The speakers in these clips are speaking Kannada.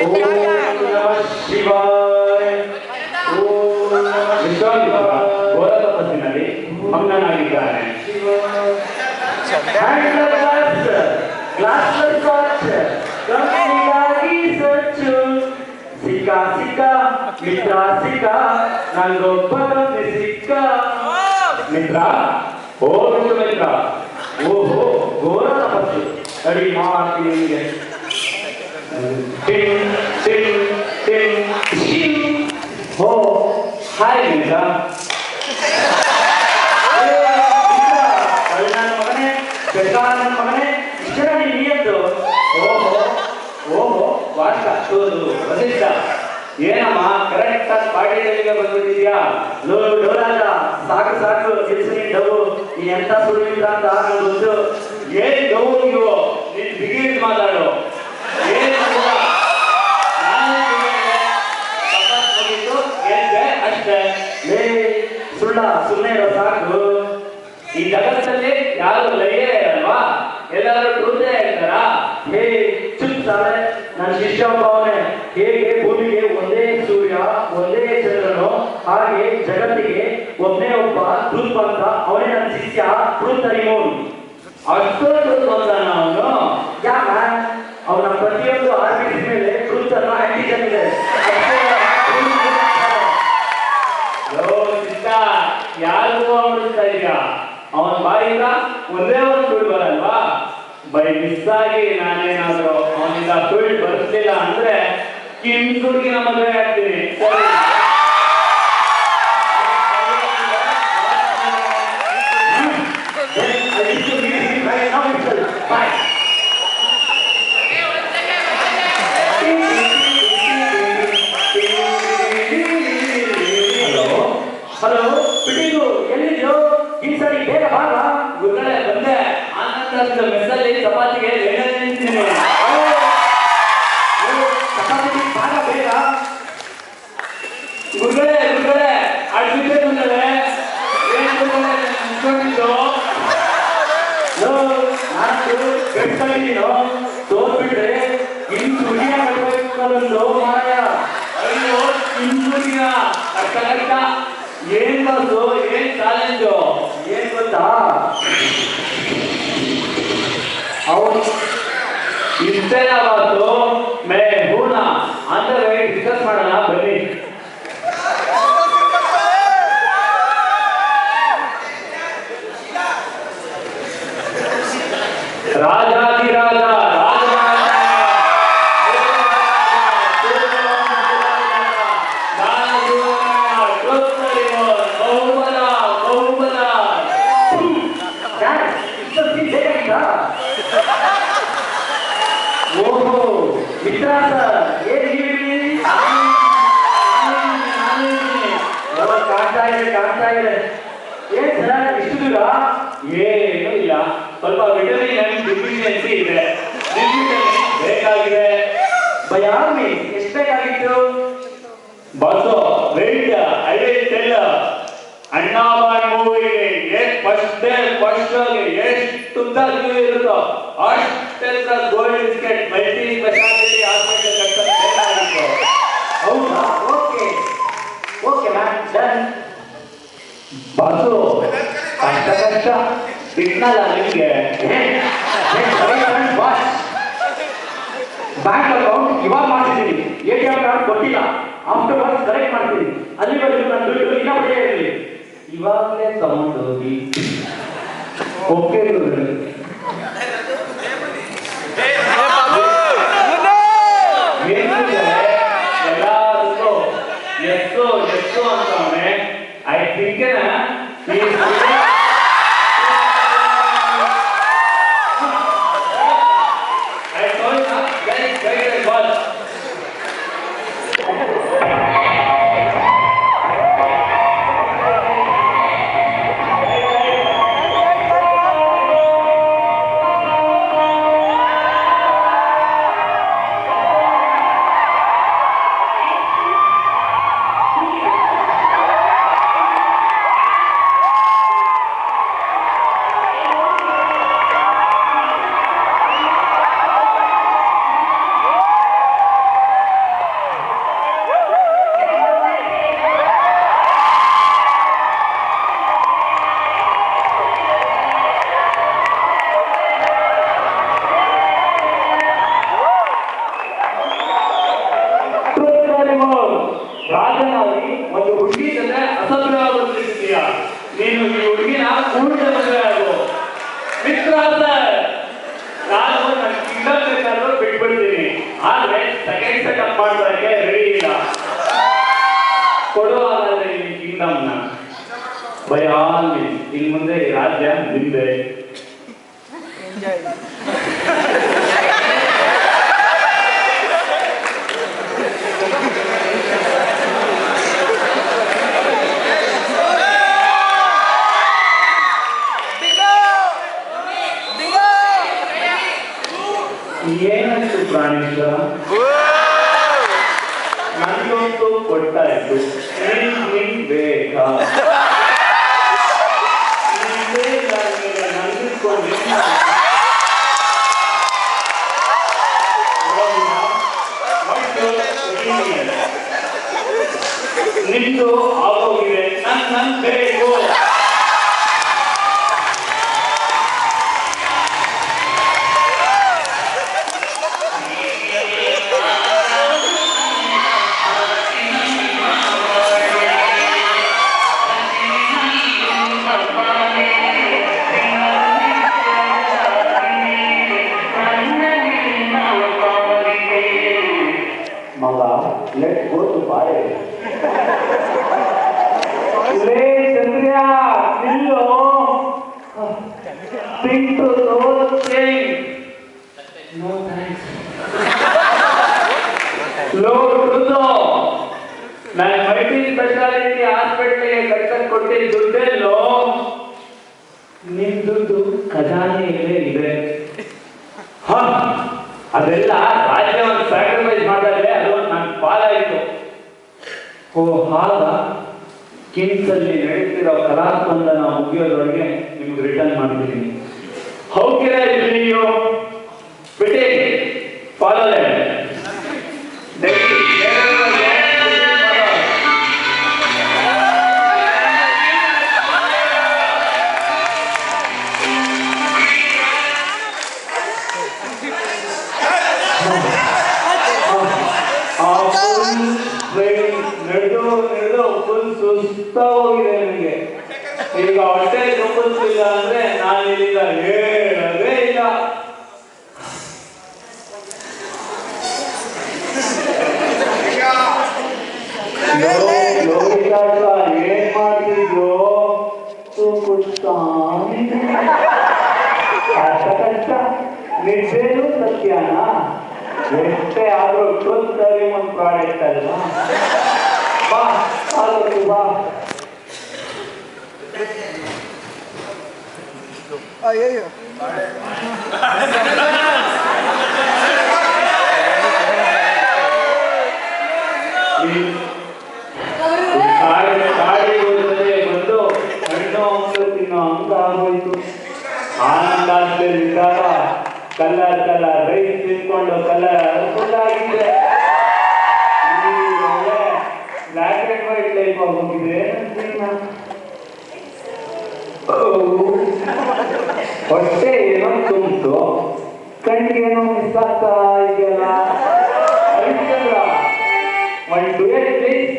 ನಮಃ ಶಿವಾಯ. ಓಂ ನಮಃ ಶಿವಾಯ. ಘೋರ ತಪಸ್ಸಿನಲ್ಲಿ ಮಗ್ನನಾಗಿದ್ದಾನೆ. ಕಂಪನಿಗಾಗಿ ಸಚ್ಚು ಸಿಕ್ಕ ಸಿಕ್ಕ ಮಿತ್ರ ಸಿಕ್ಕ ನಂಗೊಬ್ಬ ಕಂಪನಿ ಸಿಕ್ಕ ಮಿತ್ರ. ಓ ಮಿತ್ರ, ಓಹೋ ಘೋರ ತಪಸ್ಸು ಅಡಿ ಮಾಡ್ತೀನಿ ನಿಮಗೆ. ಓ ಹಾಯ್ ಮಿತ್ರ. ಮಗನೇ ಬೆಳಗಾನ ಮಗನೇ ಇಷ್ಟರ ನೀಯತ್ತು. ಓಹೋ ಓಹೋ ವಾಸ ಸೋದು ವಸಿಷ್ಠ, ಏನಮ್ಮ ಕರೆಕ್ಟ್ ಆಗಿ ಪಾರ್ಟಿಗಳಿಗೆ ಬಂದ್ಬಿಟ್ಟಿದ್ಯಾ? ಡೋರಾಗ ಸಾಕು ಸಾಕು ತಿಳಿಸಿ ಡವು ನೀ ಎಂತ ಸುಳ್ಳಿಲ್ಲ ಅಂತ ನಾನು ಗೊತ್ತು. ಏನ್ ಡವು ನೀವು ನೀನ್ ಬಿಗಿದ್ ಮಾತಾಡು. ಏನು ಅಷ್ಟೇ ಲೇ ಸುಳ್ಳ ಸುಮ್ಮನೆ ಇರೋ ಸಾಕು. ಈ ಜಗತ್ತಲ್ಲಿ ಯಾರು ಲೈಯೇ ಇರಲ್ವಾ? ಎಲ್ಲರೂ ಟ್ರೂತೇ ಹೇಳ್ತಾರಾ? ಹೇ ಚುಪ್ ಸಾಲೆ, ನನ್ನ ಶಿಷ್ಯ ಭಾವನೆ. ಹೇಗೆ ಭೂಮಿಗೆ ಒಂದೇ ಸೂರ್ಯ ಒಂದೇ ಚಂದ್ರನು, ಹಾಗೆ ಜಗತ್ತಿಗೆ ಒಬ್ಬನೇ ಒಬ್ಬ ಟ್ರೂತ್ ಬಂತ, ಅವನೇ ನನ್ನ ಶಿಷ್ಯ ಟ್ರೂತ್ ಅರಿಮೋನ್. ಅಷ್ಟೊಂದು ಬಂದಾನ ಅವನು. ಯಾಕ ಅವನ ಪ್ರತಿಯೊಂದು ಆರ್ಬಿಟಿ ಮೇಲೆ ಟ್ರೂತ್ ಅನ್ನ ಆಂಟಿಜನ್ ಇದೆ. ಯಾರಿಗೂ ಅವನಿಸ್ತಾ ಇದೆಯಾ? ಅವನ ಬಾಯಿಂದ ಒಂದೇ ಒಂದು ಸುಳ್ಳು ಬರಲ್ವಾ? ಬೈ ಮಿಸ್ ಆಗಿ ನಾನೇನಾದ್ರು ಅವನಿಂದ ಸುಳ್ಳು ಬರಿಸ್ಲಿಲ್ಲ ಅಂದ್ರೆ ಕಿಂಸುಡಿನ ಮದುವೆ ಆಗ್ತೀನಿ. ಸರಿ ಹಲೋ ಪಿಟಿಂಗು, ಎಲ್ಲಿದ್ಯೋ? ಈ ಸರಿ ಬೇಗ ಬಾಗ. ಗುರುಗಳೇ ಬಂದೆ. ಆನಂದ ಮೆಸ್ಸಲ್ಲಿ ಚಪಾತಿಗೆ ಲೇಡಲ್ಲಿ ನಿಂತೀನಿ. ಚಪಾತಿ ಬಾಗ ಬೇಗ. ಗುರುಗಳೇ ಗುರುಗಳೇ ಅಡ್ಮಿಷನ್ ಬಂದರೆ ಏನು ನಿಂತ್ಕೊಂಡಿದ್ದು? ನಾನು ಬೆಟ್ಟಾಗಿದ್ದೀನೋ ತೋರ್ಬಿಟ್ರೆ ಇನ್ನು ಸುಡಿಯ ಕಟ್ಟಬೇಕು ಮಾಯ. ಅಯ್ಯೋ ಇನ್ನು ಸುಡಿಯ ಕಷ್ಟ ಕಷ್ಟ. ಏನ್ ಬಾಸು, ಏನ್ ಚಾಲೆಂಜು? ಏನ್ ಗೊತ್ತಾ, ಅವನು ಇಷ್ಟೇನ ಬಾಸು ಮೇ ಹೂನ ಅಂದ್ರೆ ಡಿಸ್ಕಸ್ ಮಾಡೋಣ ಬನ್ನಿ. ರಾಜಾಧಿರಾಜ ಓಹೋ ಮಿತ್ರ ಸರ್, ಏನ್ ಕಾಣ್ತಾ ಇದೆ. ಏನ್ ಸರ್ ಇಷ್ಟು ದೂರ? ಏನು ಇಲ್ಲ, ಸ್ವಲ್ಪ ವಿಟಮಿನ್ ಡಿಫಿಷಿಯನ್ಸಿ ಇದೆ, ಬೇಕಾಗಿದೆ. ಬೈ ಆರ್ಮಿ ಎಷ್ಟು ಬೇಕಾಗಿತ್ತು? Boss wait I will tell. ಅಣ್ಣಾಬಾಯ್ ಮೂವಿಗೆ ಫಸ್ಟ್ ಎಷ್ಟು ಇರುತ್ತೋ ಅಷ್ಟೆಲ್ಲ gold biscuit multi speciality hospital ಬೇಕಾಗಿತ್ತು. ಹೌದಾ? Okay okay ma'am, done. Boss ಕಷ್ಟ ಕಷ್ಟ ಬಿಟ್ನಲ್ಲ ನಿಮಗೆ. ಬ್ಯಾಂಕ್ ಅಕೌಂಟ್ ಇವಾಗ ಮಾಡ್ತಿದ್ದೀನಿ, ATM ಕಾರ್ಡ್ ಕೊಟ್ಟಿಲ್ಲ, ಆಫ್ಟರ್ ವರ್ಕ್ ಕರೆಕ್ಟ್ ಮಾಡ್ತೀನಿ. ಅಲ್ಲಿವರೆಗೂ ನನ್ನ ದುಡ್ಡು ಇಲ್ಲ ಬಡ್ಡಿ ಇರಲಿ. ಇವಾಗಲೇ ತಗೊಂಡೋಗಿ ಓಕೆ ಎಲ್ಲಾದಕ್ಕೂ ಎಷ್ಟು ಎಷ್ಟು ಅಂತವನೆ. ಐ ಥಿಂಕ್ ನೀನು ಈ ಹುಡುಗಿನ ಕೂಡಲೇ ಮದುವೆ ಆಗು. ಮಿತ್ರ ನಾನು ನನ್ನ ಕಿಂಗ್ಡಮ್ ಬೇಕಾದ್ರೂ ಬಿಟ್ಬಿಡ್ತೀನಿ, ಆದ್ರೆ ಸೆಕೆಂಡ್ ಸೆಟಪ್ ಮಾಡೋದಕ್ಕೆ ರೆಡಿ ಇಲ್ಲ. ಕೊಡುವಾದ್ರೆ ಈ ಕಿಂಗ್ಡಮ್ನ ಬೈ ಆಲ್ ಮೀನ್ಸ್ ಇನ್ ಮುಂದೆ ಈ ರಾಜ್ಯ ನಿಂದೆ. ಏನಾಯ್ತು ಪ್ರಾಣೇಶ್ವರ, ನನಗಂತೂ ಕೊಟ್ಟಾಯ್ತು, ನಿನ್ ಬೇಕಾ ನಂಬಿಕೊಂಡು ನಿಂದು ಆಗೋಗಿದೆ, ನನ್ ಬೇಕು. Let's go to Bali. Hey, Chandriya, hello. Think to those things. No thanks. Low Trudo. ನಾನು ಮಲ್ಟಿ ಸ್ಪೆಷಾಲಿಟಿ ಹಾಸ್ಪಿಟಲ್ಗೆ ಕಟ್ಟಕ್ಕೆ ಕೊಟ್ಟಿದ್ದ ದುಡ್ಡೆಲ್ಲೋ ನಿಮ್ ದುಡ್ಡು ಖಜಾನೆಯಲ್ಲೇ ಇದೆ. ಹ ಅದೆಲ್ಲ ರಾಜ್ಯವನ್ನು ಸ್ಯಾಕ್ರಿಫೈಸ್ ಮಾಡಿದ್ರೆ ಅದು ನನ್ನ ಪಾಲಾಯಿತು. ಓ ಹಾಗ ಕಿಮ್ಸ್ ಅಲ್ಲಿ ನಡೀತಿರೋ ಕಲಾಸ್ಪಂದನ ಮುಗಿಯೋದ್ರೊಳಗೆ ನಿಮ್ಗೆ ರಿಟರ್ನ್ ಮಾಡ್ತೀನಿ. How can I believe you? ಬಿಡಿ ಫಾಲೋ ನಡೆದು ಫುಲ್ ಸುಸ್ತ ಹೋಗಿದೆ ನನಗೆ. ಈಗ ಹೊಟ್ಟೆ ತುಂಬಿಸಿಲ್ಲ ಅಂದ್ರೆ ನಾನು ಇಲ್ಲಿಂದ ಹೇಳೋದೇ ಇಲ್ಲ. ಏನ್ ಮಾಡ್ತಿದ್ಯೋ ಕಷ್ಟ ನಿಜೇನು ಸತ್ಯನ ಎಷ್ಟೇ ಆದ್ರೂ ಟ್ರೂತ್ ಒಂದು ಪ್ರಾಡಕ್ಟ್ ಅಲ್ವಾ. ಬಾ ಆಗೋದು ಬಾ. ಅಯ್ಯೋ ಗಾಡಿ ಹೋದ್ರೆ ಬಂದು ಹಣ್ಣು ಹಂಪಲು ತಿನ್ನೋ ಹಂಗ ಆಗೋಯ್ತು. ಆನಂದಾಗಿದ್ದಾಗ ಕಲರ್ ರೈಸ್ ತಿನ್ಕೊಂಡು ಕಲರ್ ಆಗಿದೆ. ಬ್ಲ್ಯಾಕ್ ಅಂಡ್ ವೈಟ್ ಲೈಫ್ ಆಗೋಗಿದೆ. ಹೊಟ್ಟೆ ಏನೋ ತುಂಬಿತು, ಕಣ್ಣಿಗೆ ಏನೋ ಮಿಸ್ ಆಗ್ತಾ ಇದೆಯಲ್ಲ. ಒಂದು ಡುಯೆಟ್ ಪ್ಲೀಸ್.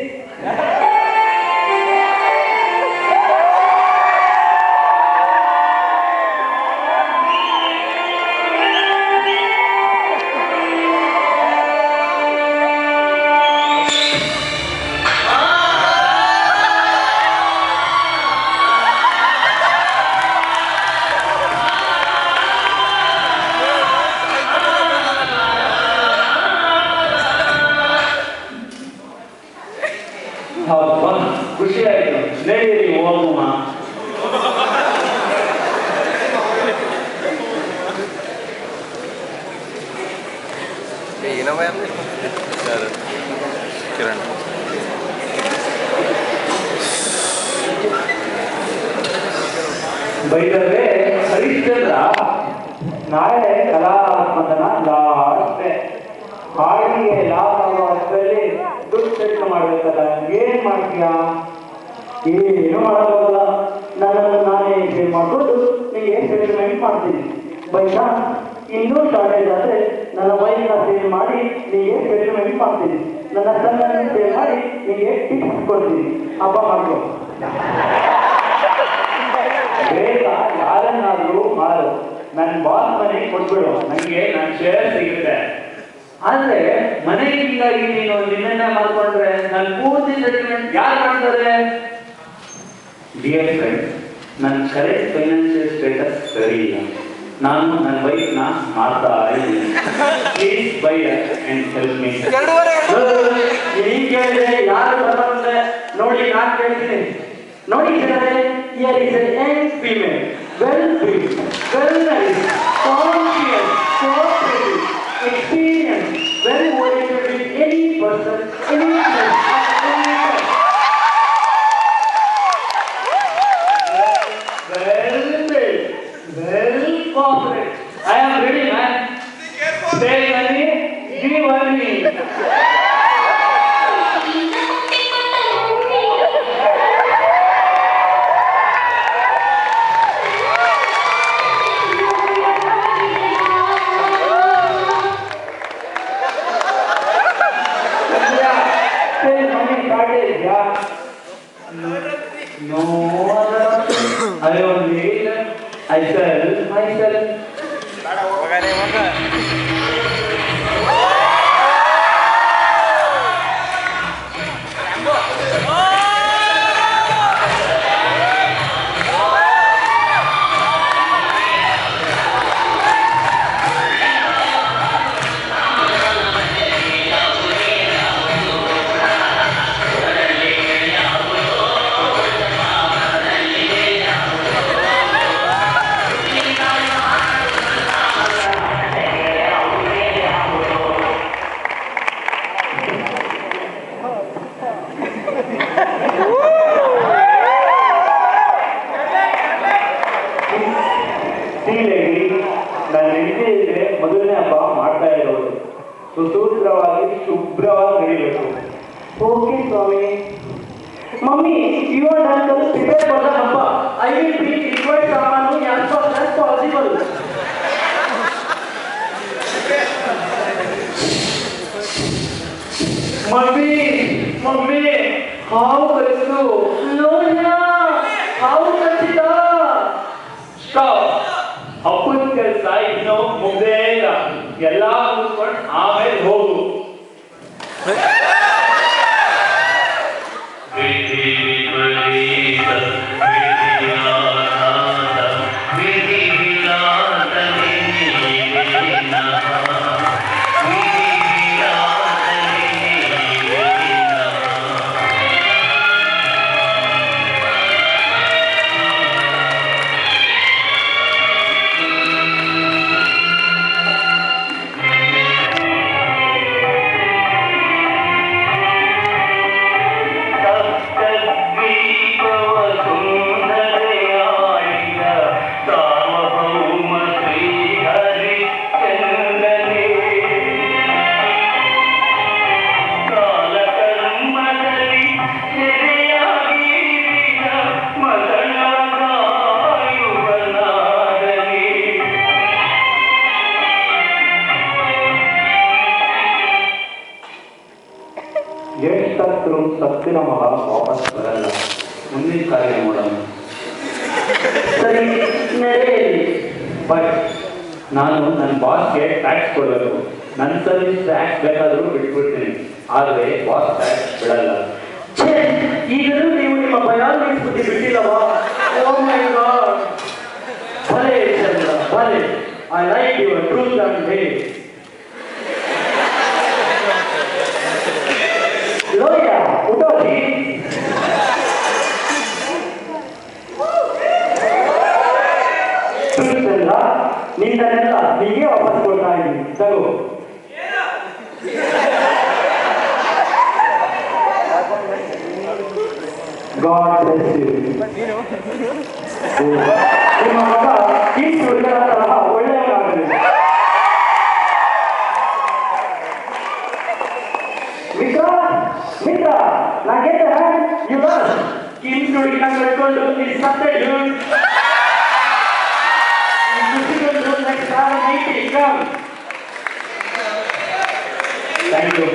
ಖುಷಿ ಆಯ್ತು. ನಡೀರಿ ಹೋಗುವ. ಕಿರಣ್ ಬೈದರೆ ಹರಿಶ್ಚಂದ್ರ, ನಾಳೆ ಕಲಾಸ್ಪಂದನ ಲಾಸ್ಟ್ ಹಾಡಿಗೆ ಲಾಸ್ ಆಗೋ ಅಷ್ಟರಲ್ಲಿ ದುಡ್ಡು ಸೆಟ್ ಮಾಡ್ಬೇಕಲ್ಲ. ಏನ್ ಮಾಡ್ತೀಯಾ? ಏನು ಮಾಡೋಲ್ಲ. ನನ್ನನ್ನು ನಾನೇ ಸೇವ್ ಮಾಡ್ಕೊಂಡು ನಿಮಗೆ ಸೆಟಲ್ಮೆಂಟ್ ಮಾಡ್ತೀನಿ. ಬೈತಾ ಇನ್ನೂ ಶಾರ್ಟೇಜ್ ಆದ್ರೆ ನನ್ನ ವೈಫ್ನ ಸೇವ್ ಮಾಡಿ ನಿಮಗೆ ಸೆಟಲ್ಮೆಂಟ್ ಮಾಡ್ತೀನಿ. ನನ್ನ ಸಣ್ಣನ್ನು ಸೇವ್ ಮಾಡಿ ನಿಮಗೆ ಟಿಪ್ಸ್ ಕೊಡ್ತೀನಿ. ಹಬ್ಬ ಮಾಡ್ಕೊ. ಬೇಗ ಯಾರನ್ನಾದ್ರೂ ಮಾರು, ನನ್ನ ಬಾಸ್ ಮನೆಗೆ ಕೊಟ್ಬಿಡು, ನನಗೆ ನನ್ನ ಶೇರ್ ಸಿಗುತ್ತೆ. ಆದ್ರೆ ಮನೆಯಿಂದಾಗಿ ನೀನು ನಿನ್ನ ಮಾಡ್ಕೊಂಡ್ರೆ ನನ್ನ ಪೂರ್ತಿ ಸೆಟಲ್ಮೆಂಟ್ ಯಾರು ಮಾಡ್ತಾರೆ? ಡಿಯರ್ ಫ್ರೆಂಡ್, ನನ್ನ ಕರೆಕ್ಟ್ ಫೈನಾನ್ಷಿಯಲ್ ಸ್ಟೇಟಸ್ ಸರಿ ಇಲ್ಲ. ನಾನು ನನ್ನ ವೈಫ್ನ ಮಾಡ್ತಾ ಇದ್ದೀನಿ. Please by and help me. ಈಗ ಕೇಳಿದ್ರೆ ಯಾರು ಬರ್ತಂದ್ರೆ ನೋಡಿ, ನಾನು ಕೇಳ್ತೀನಿ. ನೋಡಿ here is an young female, well built, well nice, conscious, cooperative, experienced, well oriented with any person, any place, at any time. Well built, well cooperative. I am ready, man. Stay money, give money. No other option. I only I sell myself. ನನ್ನ ಹೆಂಡತಿಗೆ ಮೊದಲನೇ ಹಬ್ಬ ಮಾಡ್ತಾ ಇರೋದು ಸುಸೂತ್ರವಾಗಿ ಶುಭ್ರವಾಗಿ ನಡೀಬೇಕು. ಓಕೆ ಸ್ವಾಮಿ. Mummy, you are done to prepare for the habba. I will bring required samanu as fast as possible. Mummy mummy, ಹಾವು ಕಲಿತು ನೋಡ, ಹಾವು ಕಲಿತ. ಸ್ಟಾಪ್. ಹಬ್ಬದ ಕೆಲಸ ಇನ್ನು ಮುಗ್ದೇ ಇಲ್ಲ. ಎಲ್ಲ ಮುಗಿಸ್ಕೊಂಡು ಆಮೇಲೆ ಹೋಗು. ಎಷ್ಟಂತರೂ ಸತ್ತಿನ ಮಗ ವಾಪಸ್ ಬರಲ್ಲ. ಮುಂದಿನ ಕಾರ್ಯ ನೋಡೋಣ. ಸರಿ, ಬಟ್ ನಾನು ನನ್ನ ಬಾಸ್ಗೆ ಟ್ಯಾಕ್ಸ್ ಕೊಡಬೇಕು. ನನ್ನ ಸರ್ವಿಸ್ ಟ್ಯಾಕ್ಸ್ ಬೇಕಾದರೂ ಬಿಟ್ಬಿಡ್ತೀನಿ, ಆದರೆ ಬಾಸ್ ಟ್ಯಾಕ್ಸ್ ಬಿಡಲ್ಲ. ಈಗಲೂ ನೀವು ನಿಮ್ಮ ಬಯಾಲಜಿ ಬುದ್ಧಿ ಬಿಟ್ಟಿಲ್ಲವಾ? ಓ ಮೈ ಗಾಡ್. ಭಲೆ ಚಂದ್ರ ಭಲೆ. I like your truth and day. ಲೋಯ ಉಡೋದಿ. ಟ್ರೂತ್ ಎಲ್ಲ ನಿಂದನೆಲ್ಲ ಹೀಗೆ ವಾಪಸ್ ಕೊಡ್ತಾ ಇದ್ದೀನಿ, ತಗೋ. God bless you. ನಿಮ್ಮ ಮಗ ಈ ಹುಡುಗರ ತರಹ ಒಳ್ಳೆಯವನಾಗಲಿ. ಮಿತ್ರ, ನಾ ಗೆದ್ದೆ. ಇವ ಕಿಮ್ಸ್ ಹುಡುಗಿನ ಕಟ್ಕೊಂಡು ಇಲ್ಲಿ ಸತ್ತೆ ನೆಕ್ಸ್ಟ್ ಥ್ಯಾಂಕ್ ಯು.